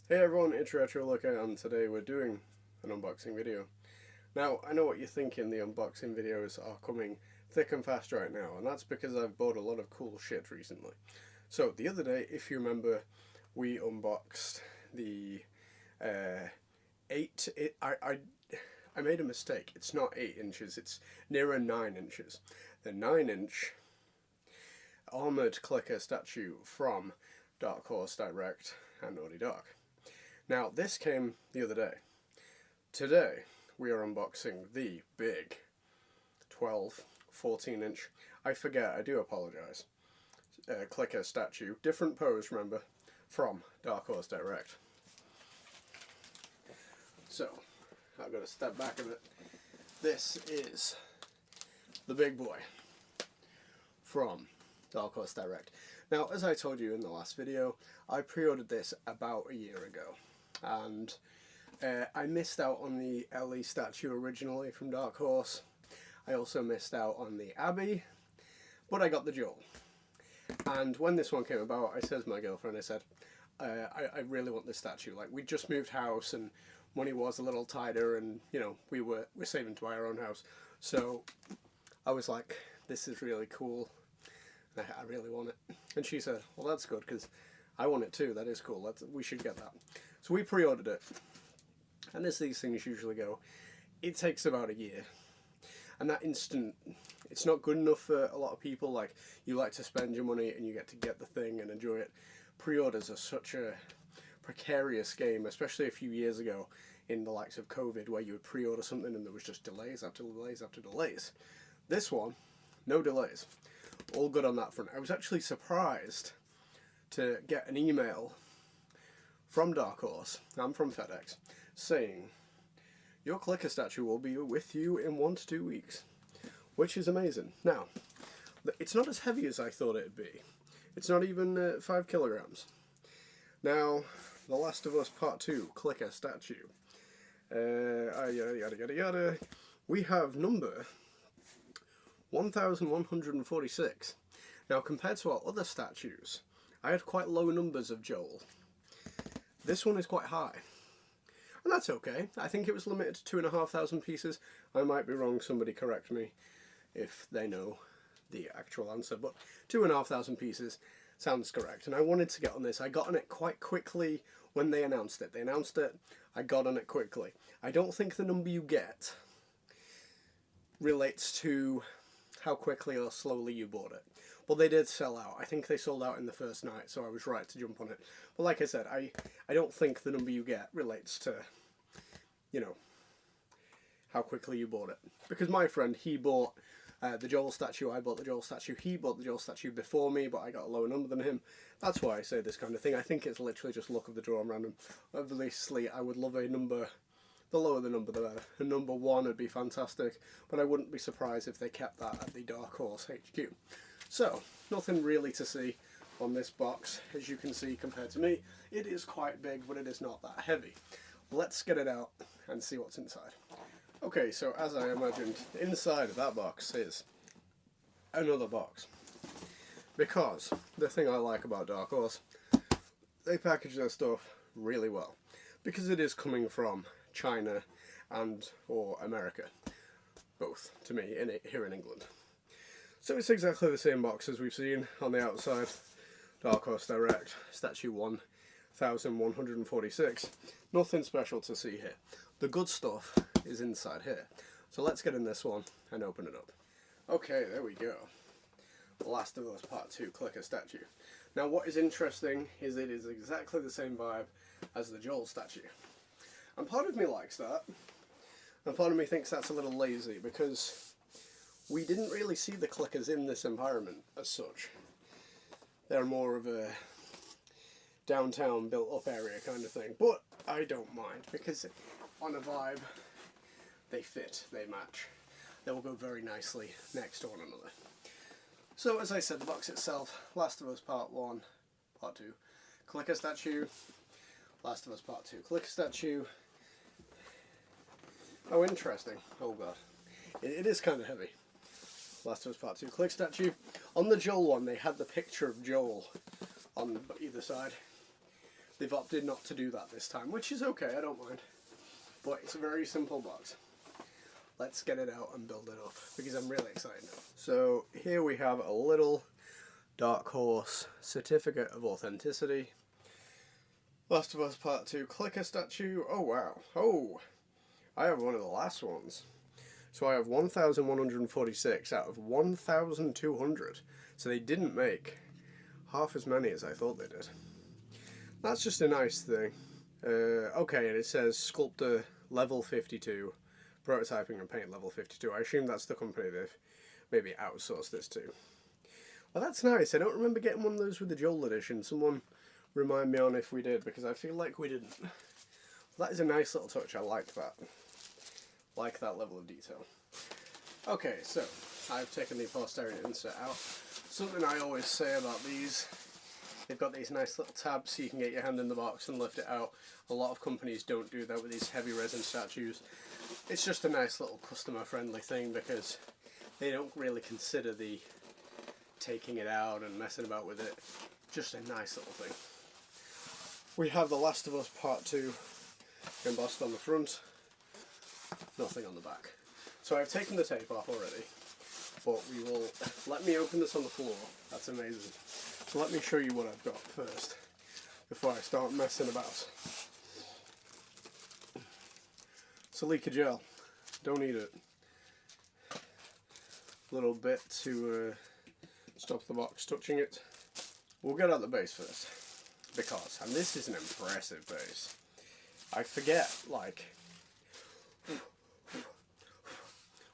Hey everyone, it's Retro Looker, and today we're doing an unboxing video. Now, I know what you're thinking, the unboxing videos are coming thick and fast right now, and that's because I've bought a lot of cool shit recently. So, the other day, if you remember, we unboxed the 8... I made a mistake. It's not 8 inches, it's nearer 9 inches. The 9-inch armoured clicker statue from Dark Horse Direct and Naughty Dog. Now, this came the other day. Today, we are unboxing the big 12, 14-inch, I forget, I do apologise, clicker statue, different pose, remember, from Dark Horse Direct. So, I've got to step back a bit. This is the big boy from Dark Horse Direct. Now, as I told you in the last video, I pre-ordered this about a year ago, and I missed out on the Ellie statue originally from Dark Horse. I also missed out on the Abby, but I got the Joel. And when this one came about, I said to my girlfriend, I said, I really want this statue. Like, we just moved house and money was a little tighter, and you know, we're saving to buy our own house. So I was like, this is really cool. I really want it. And she said, well, that's good, because I want it too. That is cool. We should get that. So we pre-ordered it. And as these things usually go, it takes about a year. And that instant, it's not good enough for a lot of people. Like, you like to spend your money and you get to get the thing and enjoy it. Pre-orders are such a precarious game, especially a few years ago in the likes of COVID, where you would pre-order something and there was just delays after delays after delays. This one, no delays. All good on that front. I was actually surprised to get an email from Dark Horse and from FedEx saying, your clicker statue will be with you in 1 to 2 weeks, which is amazing. Now, it's not as heavy as I thought it'd be. It's not even 5 kilograms. Now, The Last of Us Part 2 clicker statue. Yada yada yada. We have number 1146. Now, compared to our other statues, I had quite low numbers of Joel. This one is quite high. And that's okay. I think it was limited to 2,500 pieces. I might be wrong, somebody correct me if they know the actual answer. But 2,500 pieces sounds correct. And I wanted to get on this. I got on it quite quickly when they announced it. They announced it, I got on it quickly. I don't think the number you get relates to how quickly or slowly you bought it. But they did sell out. I think they sold out in the first night, so I was right to jump on it. But like I said, I don't think the number you get relates to, you know, how quickly you bought it. Because my friend, he bought the Joel statue, I bought the Joel statue, he bought the Joel statue before me, but I got a lower number than him. That's why I say this kind of thing. I think it's literally just luck of the draw and random. Obviously, I would love a number, the lower the number the better. A number 1 would be fantastic, but I wouldn't be surprised if they kept that at the Dark Horse HQ. So, nothing really to see on this box, as you can see compared to me. It is quite big, but it is not that heavy. Let's get it out and see what's inside. Okay, so as I imagined, inside of that box is another box. Because the thing I like about Dark Horse, they package their stuff really well. Because it is coming from China and or America. Both, to me, here in England. So it's exactly the same box as we've seen on the outside. Dark Horse Direct, statue 1146. Nothing special to see here. The good stuff is inside here. So let's get in this one and open it up. Okay, there we go. The Last of Us Part 2 clicker statue. Now what is interesting is it is exactly the same vibe as the Joel statue. And part of me likes that. And part of me thinks that's a little lazy, because we didn't really see the clickers in this environment as such. They're more of a downtown built up area kind of thing. But I don't mind, because on a vibe, they fit, they match. They will go very nicely next to one another. So as I said, the box itself, Last of Us Part 1, Part 2, clicker statue, Last of Us Part 2, clicker statue. Oh, interesting. Oh god. It is kind of heavy. Last of Us Part 2 click statue. On the Joel one, they had the picture of Joel on either side. they've opted not to do that this time, which is okay, I don't mind. But it's a very simple box. Let's get it out and build it up, because I'm really excited now. So here we have a little Dark Horse Certificate of Authenticity. Last of Us Part 2 clicker statue. Oh wow. Oh, I have one of the last ones. So I have 1,146 out of 1,200. So they didn't make half as many as I thought they did. That's just a nice thing. Okay, and it says Sculptor level 52. Prototyping and paint level 52. I assume that's the company they've maybe outsourced this to. Well, that's nice. I don't remember getting one of those with the Joel edition. Someone remind me on if we did, because I feel like we didn't. That is a nice little touch. I like that. Like that level of detail. Okay, so I've taken the posterior insert out. Something I always say about these, they've got these nice little tabs so you can get your hand in the box and lift it out. A lot of companies don't do that with these heavy resin statues. It's just a nice little customer friendly thing because they don't really consider the taking it out and messing about with it. Just a nice little thing. We have The Last of Us Part 2 embossed on the front, nothing on the back. So I've taken the tape off already, but we will, let me open this on the floor. That's amazing. So let me show you what I've got first before I start messing about. Silica gel, don't need it. Little bit to stop the box touching it. We'll get out the base first, because, and this is an impressive base. I forget, like,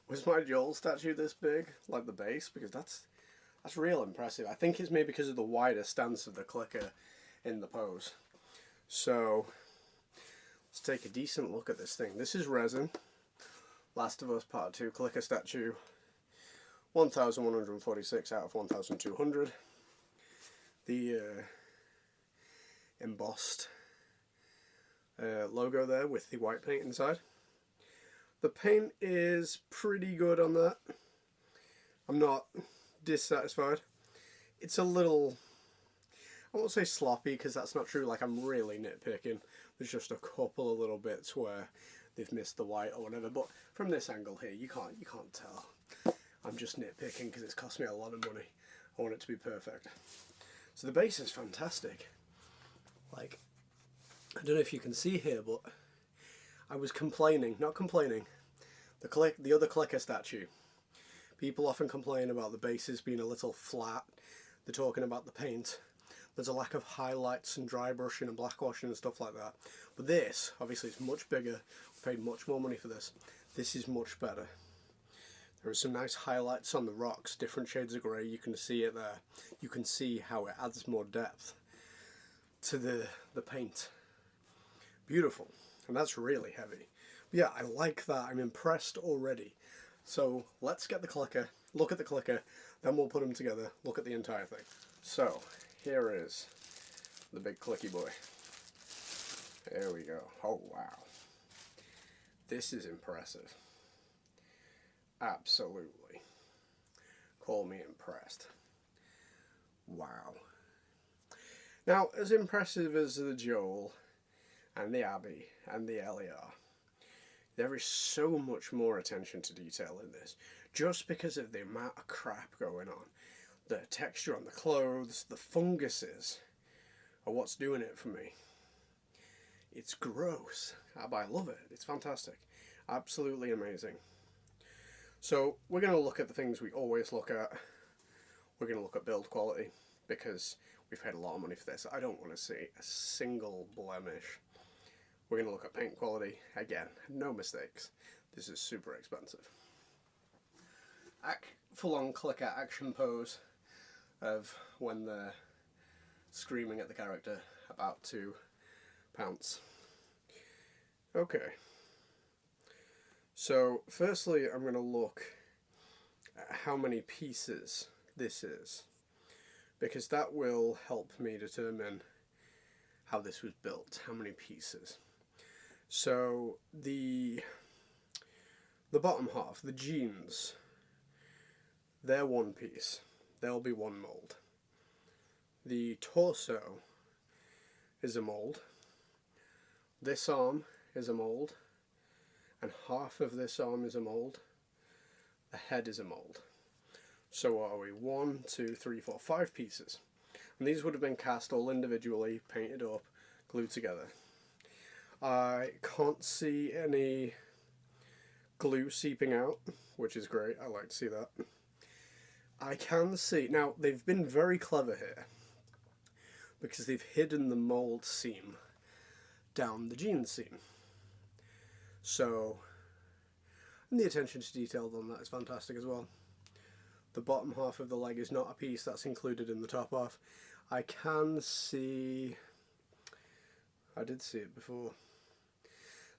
was my Joel statue this big, like the base? Because that's real impressive. I think it's maybe because of the wider stance of the clicker in the pose. So let's take a decent look at this thing. This is resin. Last of Us Part 2 clicker statue. 1,146 out of 1,200. The embossed logo there with the white paint inside. The paint is pretty good on that. I'm not dissatisfied. It's a little, I won't say sloppy because that's not true, like I'm really nitpicking. There's just a couple of little bits where they've missed the white or whatever, but from this angle here you can't tell. I'm just nitpicking because it's cost me a lot of money. I want it to be perfect. So the base is fantastic. Like, I don't know if you can see here, but I was not complaining. The other clicker statue. People often complain about the bases being a little flat. They're talking about the paint. There's a lack of highlights and dry brushing and black washing and stuff like that. But this, obviously, it's much bigger. We paid much more money for this. This is much better. There are some nice highlights on the rocks, different shades of grey. You can see it there. You can see how it adds more depth to the paint. Beautiful. And that's really heavy. But yeah, I like that. I'm impressed already. So let's get the clicker, look at the clicker, then we'll put them together, look at the entire thing. So here is the big clicky boy. There we go. Oh wow. This is impressive. Absolutely. Call me impressed. Wow. Now, as impressive as the Joel and the Abby and the Ellie are, there is so much more attention to detail in this, just because of the amount of crap going on. The texture on the clothes, the funguses are what's doing it for me. It's gross, but I love it. It's fantastic. Absolutely amazing. So we're going to look at the things we always look at. We're going to look at build quality, because we've paid a lot of money for this. I don't want to see a single blemish. We're going to look at paint quality. Again, no mistakes. This is super expensive. Full-on clicker action pose of when they're screaming at the character about to pounce. Okay. So, firstly, I'm going to look at how many pieces this is, because that will help me determine how this was built, how many pieces. So, the bottom half, the jeans, they're one piece. They'll be one mold. The torso is a mould. This arm is a mould. And half of this arm is a mould. The head is a mould. So what are we? 1, 2, 3, 4, 5 pieces. And these would have been cast all individually, painted up, glued together. I can't see any glue seeping out, which is great. I like to see that. I can see... Now, they've been very clever here, because they've hidden the mould seam down the jean seam. So, and the attention to detail on that is fantastic as well. The bottom half of the leg is not a piece that's included in the top half. I can see... I did see it before.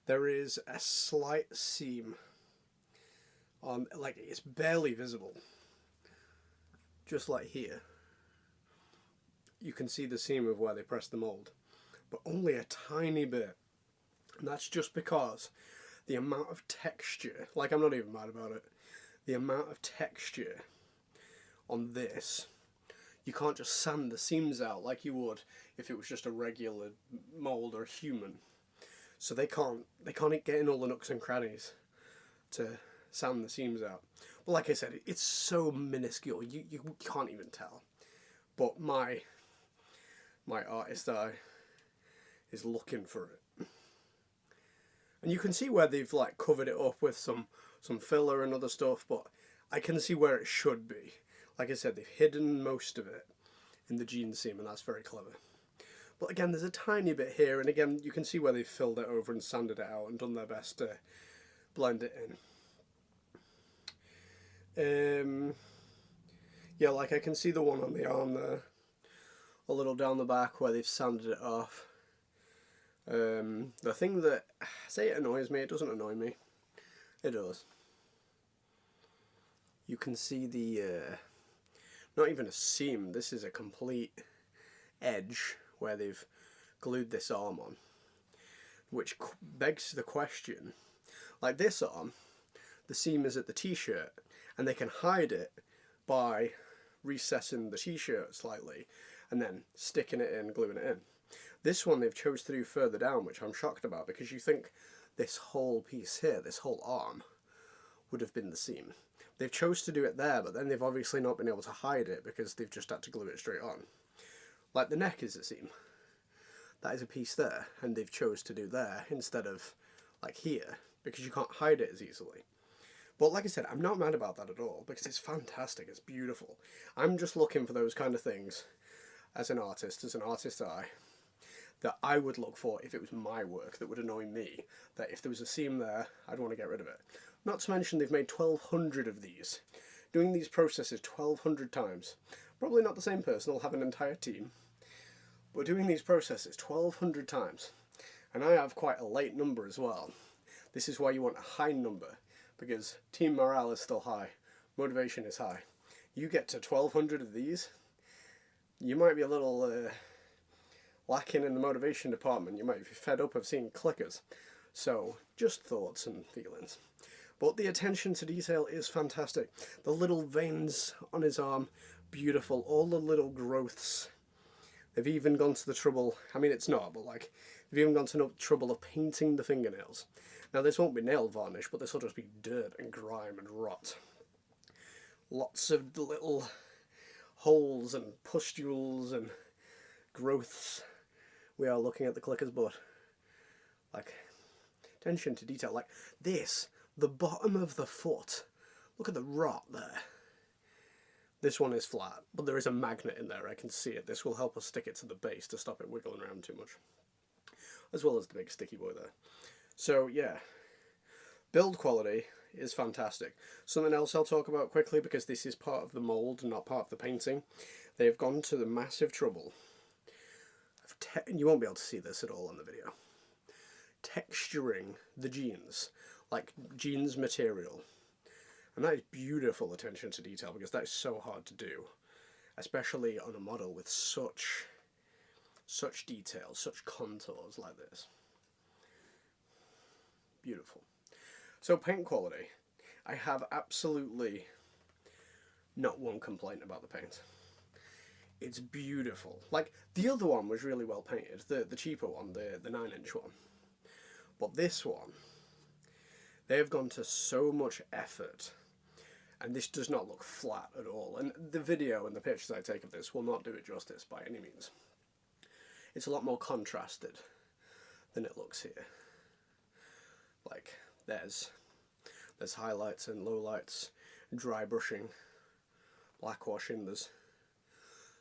There is a slight seam on, like, it's barely visible. Just like here. You can see the seam of where they pressed the mould. But only a tiny bit. And that's just because the amount of texture, like, I'm not even mad about it, the amount of texture on this, you can't just sand the seams out like you would if it was just a regular mould or human. So they can't get in all the nooks and crannies to sand the seams out. But like I said, it's so minuscule, you can't even tell. But my artist eye is looking for it. And you can see where they've like covered it up with some filler and other stuff, but I can see where it should be. Like I said, they've hidden most of it in the jean seam, and that's very clever. But again, there's a tiny bit here, and again, you can see where they've filled it over and sanded it out and done their best to blend it in. Yeah, like I can see the one on the arm there, a little down the back where they've sanded it off. The thing that, say it annoys me, it doesn't annoy me. It does. You can see the, not even a seam, this is a complete edge where they've glued this arm on. Which begs the question, like this arm, the seam is at the t-shirt, and they can hide it by recessing the t-shirt slightly, and then sticking it in, gluing it in. This one they've chose to do further down, which I'm shocked about, because you think this whole piece here, this whole arm, would have been the seam. They've chose to do it there, but then they've obviously not been able to hide it because they've just had to glue it straight on. Like the neck is a seam. That is a piece there, and they've chose to do there instead of like here, because you can't hide it as easily. But like I said, I'm not mad about that at all, because it's fantastic, it's beautiful. I'm just looking for those kind of things as an artist's eye, that I would look for if it was my work, that would annoy me, that if there was a seam there, I'd want to get rid of it. Not to mention they've made 1,200 of these. Doing these processes 1,200 times. Probably not the same person, they'll have an entire team. But doing these processes 1,200 times. And I have quite a late number as well. This is why you want a high number, because team morale is still high. Motivation is high. You get to 1,200 of these, you might be a little lacking in the motivation department. You might be fed up of seeing clickers. So, just thoughts and feelings. But the attention to detail is fantastic. The little veins on his arm, beautiful. All the little growths. They've even gone to the trouble, I mean it's not, but like, they've even gone to the trouble of painting the fingernails. Now this won't be nail varnish, but this will just be dirt and grime and rot. Lots of little holes and pustules and growths. We are looking at the clicker's butt. Like, attention to detail. Like this, the bottom of the foot. Look at the rot there. This one is flat, but there is a magnet in there, I can see it. This will help us stick it to the base to stop it wiggling around too much. As well as the big sticky boy there. So yeah, build quality is fantastic. Something else I'll talk about quickly, because this is part of the mould, not part of the painting. They've gone to the massive trouble of, you won't be able to see this at all on the video, texturing the jeans, like jeans material. And that is beautiful attention to detail, because that is so hard to do, especially on a model with such detail, such contours like this. Beautiful. So paint quality, I have absolutely not one complaint about the paint. It's beautiful. Like, the other one was really well painted, the cheaper one, the 9-inch one. But this one, they've gone to so much effort, and this does not look flat at all. And the video and the pictures I take of this will not do it justice by any means. It's a lot more contrasted than it looks here. Like, there's highlights and lowlights, dry brushing, black washing, there's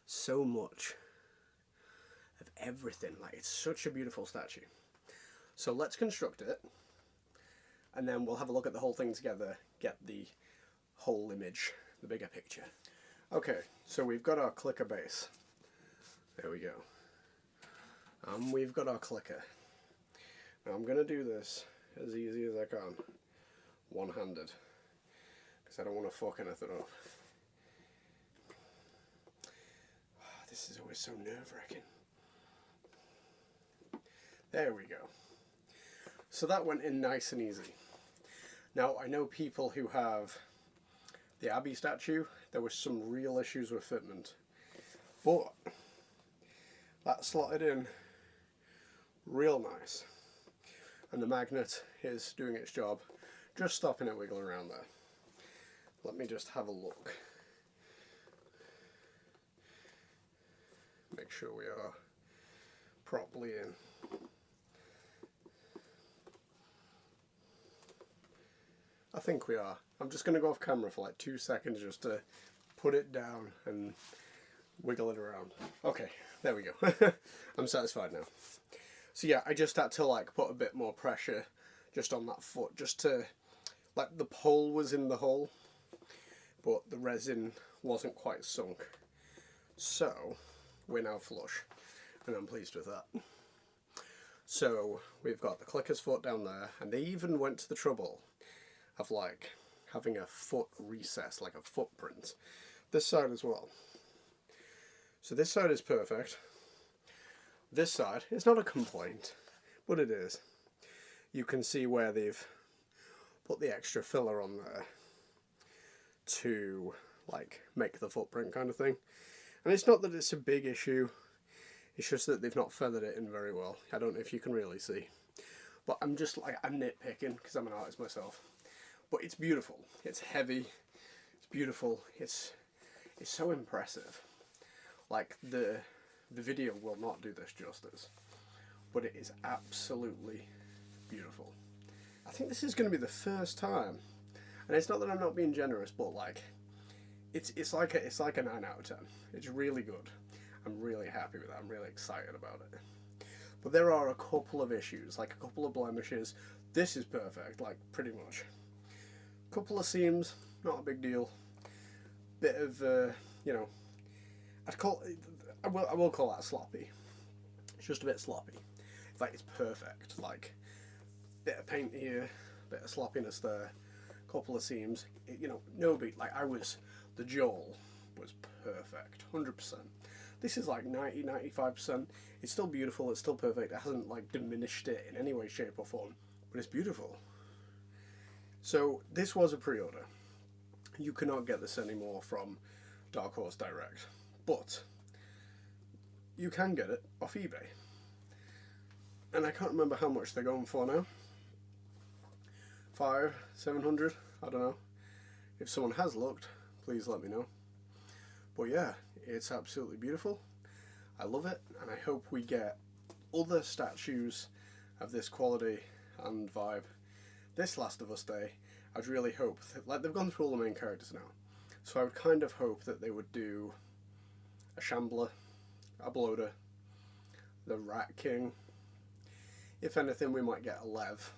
so much of everything. Like, it's such a beautiful statue. So let's construct it, and then we'll have a look at the whole thing together, get the whole image, the bigger picture. Okay, so we've got our clicker base. There we go. We've got our clicker. Now I'm going to do this as easy as I can, one-handed, because I don't want to fuck anything up. This is always so nerve-wracking. There we go. So that went in nice and easy. Now, I know people who have the Abbey statue, there was some real issues with fitment. But that slotted in real nice. And the magnet is doing its job, just stopping it wiggling around there. Let me just have a look. Make sure we are properly in. I think we are. I'm just going to go off camera for like 2 seconds just to put it down and wiggle it around. Okay, there we go. I'm satisfied now. So yeah, I just had to like put a bit more pressure just on that foot, just to, like, the pole was in the hole, but the resin wasn't quite sunk. So we're now flush, and I'm pleased with that. So we've got the clicker's foot down there, and they even went to the trouble of like having a foot recess, like a footprint. This side as well. So this side is perfect. This side is not a complaint, but it is. You can see where they've put the extra filler on there to like make the footprint kind of thing. And it's not that it's a big issue, it's just that they've not feathered it in very well. I don't know if you can really see, but I'm just like, I'm nitpicking because I'm an artist myself. But it's beautiful, it's heavy, it's beautiful, it's so impressive. Like, the video will not do this justice, but it is absolutely beautiful. I think this is going to be the first time, and it's not that I'm not being generous, but like, it's like a 9 out of 10. It's really good. I'm really happy with that. I'm really excited about it. But there are a couple of issues, like a couple of blemishes. This is perfect, like, pretty much. Couple of seams, not a big deal. Bit of, you know, I will call that sloppy. It's just a bit sloppy. Like, it's perfect. Like, bit of paint here, bit of sloppiness there, couple of seams. You know, no big. Like, the jaw was perfect, 100%. This is like 90-95%. It's still beautiful. It's still perfect. It hasn't like diminished it in any way, shape, or form. But it's beautiful. So this was a pre-order. You cannot get this anymore from Dark Horse Direct, but you can get it off eBay. And I can't remember how much they're going for now. 500, 700, I don't know. If someone has looked, please let me know. But yeah, it's absolutely beautiful. I love it, and I hope we get other statues of this quality and vibe this Last of Us Day. I'd really hope that, like, they've gone through all the main characters now, so I would kind of hope that they would do a Shambler, a Bloater, the Rat King. If anything, we might get a Lev,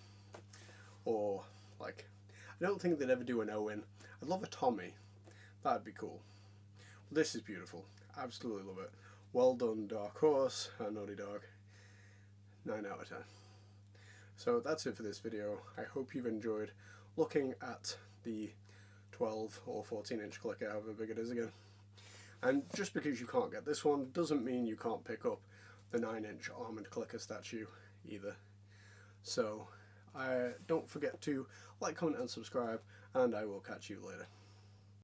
or like, I don't think they'd ever do an Owen. I'd love a Tommy. That'd be cool. This is beautiful. Absolutely love it. Well done, Dark Horse and Naughty Dog. 9 out of 10. So that's it for this video. I hope you've enjoyed looking at the 12 or 14-inch clicker, however big it is again. And just because you can't get this one doesn't mean you can't pick up the 9-inch armoured clicker statue either. So don't forget to like, comment and subscribe, and I will catch you later.